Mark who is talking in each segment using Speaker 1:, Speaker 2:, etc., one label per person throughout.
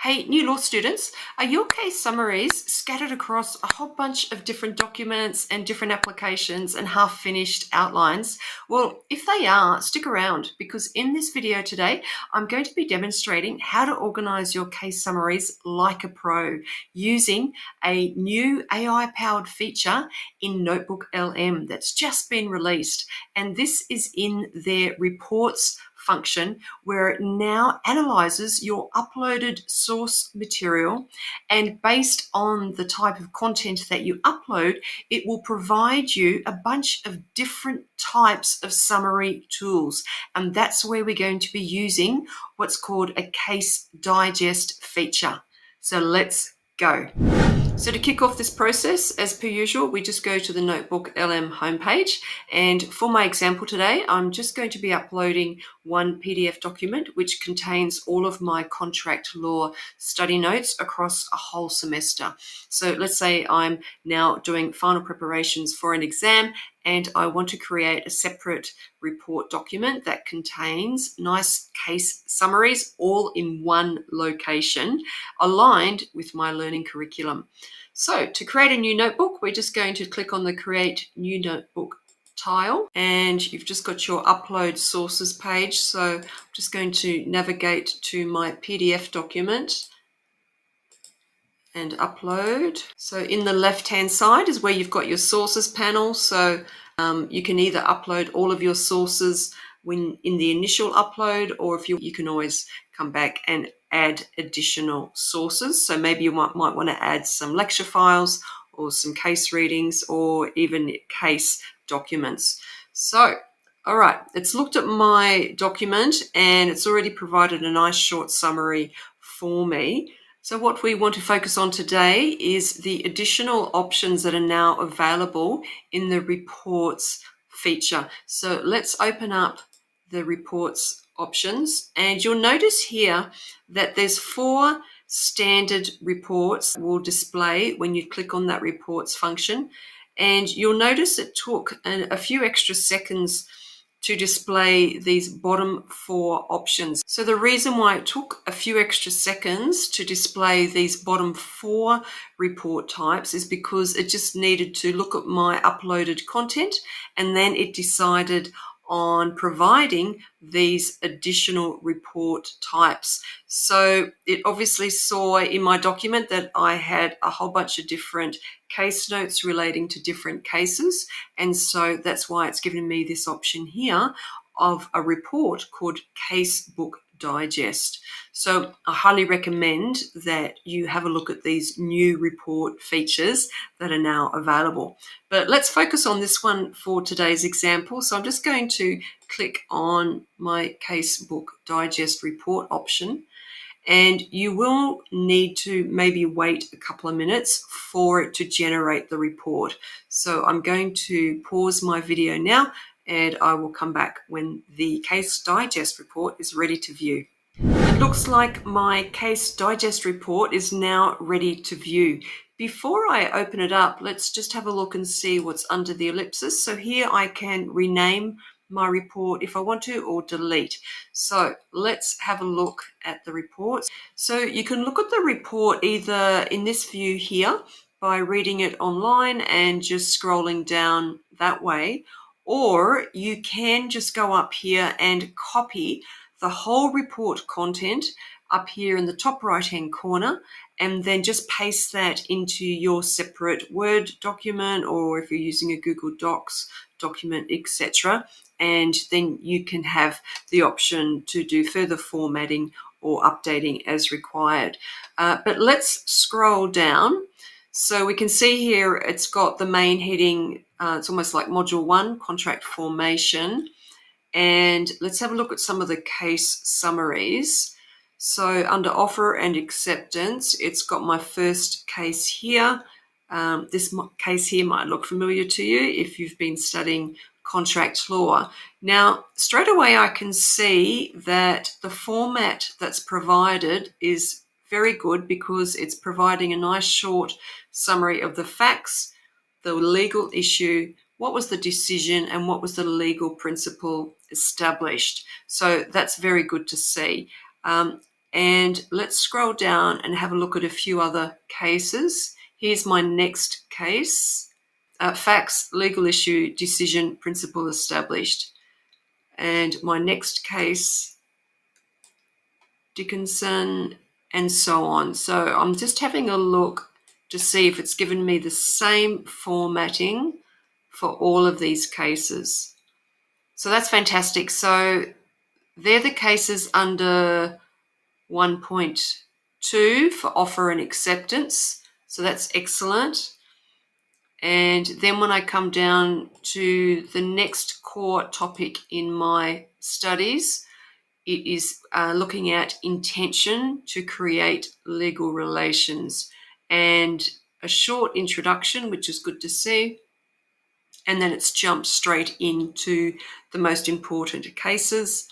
Speaker 1: Hey, new law students, are your case summaries scattered across a whole bunch of different documents and different applications and half-finished outlines? Well, if they are, stick around because in this video today, I'm going to be demonstrating how to organize your case summaries like a pro using a new AI-powered feature in NotebookLM that's just been released. And this is in their reports function where it now analyzes your uploaded source material, and based on the type of content that you upload, it will provide you a bunch of different types of summary tools. And that's where we're going to be using what's called a case digest feature. So let's go. So to kick off this process, as per usual, we just go to the NotebookLM homepage. And for my example today, I'm just going to be uploading one PDF document which contains all of my contract law study notes across a whole semester. So let's say I'm now doing final preparations for an exam and I want to create a separate report document that contains nice case summaries all in one location, aligned with my learning curriculum. So to create a new notebook, we're just going to click on the Create New Notebook tile, and you've just got your Upload Sources page. So I'm just going to navigate to my PDF document and upload. So in the left-hand side is where you've got your sources panel. So you can either upload all of your sources when in the initial upload, or if you can always come back and add additional sources. So maybe you might want to add some lecture files or some case readings or even case documents. So, all right, it's looked at my document and it's already provided a nice short summary for me. So what we want to focus on today is the additional options that are now available in the reports feature. So let's open up the reports options, and you'll notice here that there's 4 standard reports will display when you click on that reports function. And you'll notice it took a few extra seconds to display these bottom 4 options. So the reason why it took a few extra seconds to display these bottom 4 report types is because it just needed to look at my uploaded content, and then it decided on providing these additional report types. So it obviously saw in my document that I had a whole bunch of different case notes relating to different cases. And so that's why it's given me this option here of a report called Casebook Digest. So I highly recommend that you have a look at these new report features that are now available. But let's focus on this one for today's example. So I'm just going to click on my Casebook Digest report option, and you will need to maybe wait a couple of minutes for it to generate the report. So I'm going to pause my video now, and I will come back when the Case Digest report is ready to view. It looks like my Case Digest report is now ready to view. Before I open it up, let's just have a look and see what's under the ellipsis. So here I can rename my report if I want to, or delete. So let's have a look at the report. So you can look at the report either in this view here by reading it online and just scrolling down that way, or you can just go up here and copy the whole report content up here in the top right hand corner, and then just paste that into your separate Word document, or if you're using a Google Docs document, etc. And then you can have the option to do further formatting or updating as required. But let's scroll down. So we can see here it's got the main heading. It's almost like Module 1, Contract Formation. And let's have a look at some of the case summaries. So under Offer and Acceptance, it's got my first case here. This case here might look familiar to you if you've been studying contract law. Now, straight away I can see that the format that's provided is very good because it's providing a nice short summary of the facts, the legal issue, what was the decision, and what was the legal principle established. So that's very good to see. And let's scroll down and have a look at a few other cases. Here's my next case. Facts, legal issue, decision, principle established. And my next case, Dickinson, and so on. So I'm just having a look to see if it's given me the same formatting for all of these cases. So that's fantastic. So they're the cases under 1.2 for offer and acceptance. So that's excellent. And then when I come down to the next core topic in my studies, it is looking at intention to create legal relations, and a short introduction, which is good to see. And then it's jumped straight into the most important cases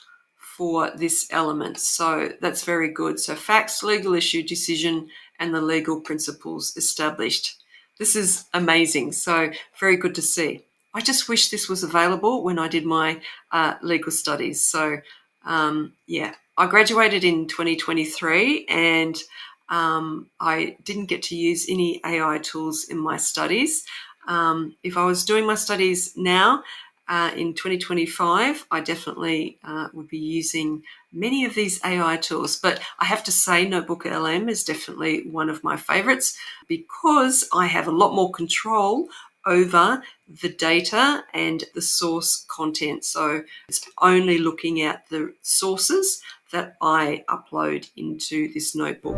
Speaker 1: for this element. So that's very good. So facts, legal issue, decision, and the legal principles established. This is amazing. So very good to see. I just wish this was available when I did my legal studies. So yeah, I graduated in 2023, and I didn't get to use any AI tools in my studies. If I was doing my studies now in 2025, I definitely would be using many of these AI tools. But I have to say NotebookLM is definitely one of my favorites because I have a lot more control over the data and the source content. So it's only looking at the sources that I upload into this notebook.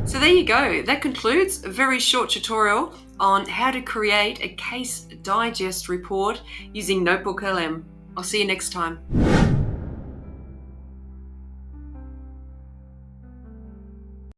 Speaker 1: So there you go. That concludes a very short tutorial on how to create a case digest report using NotebookLM. I'll see you next time.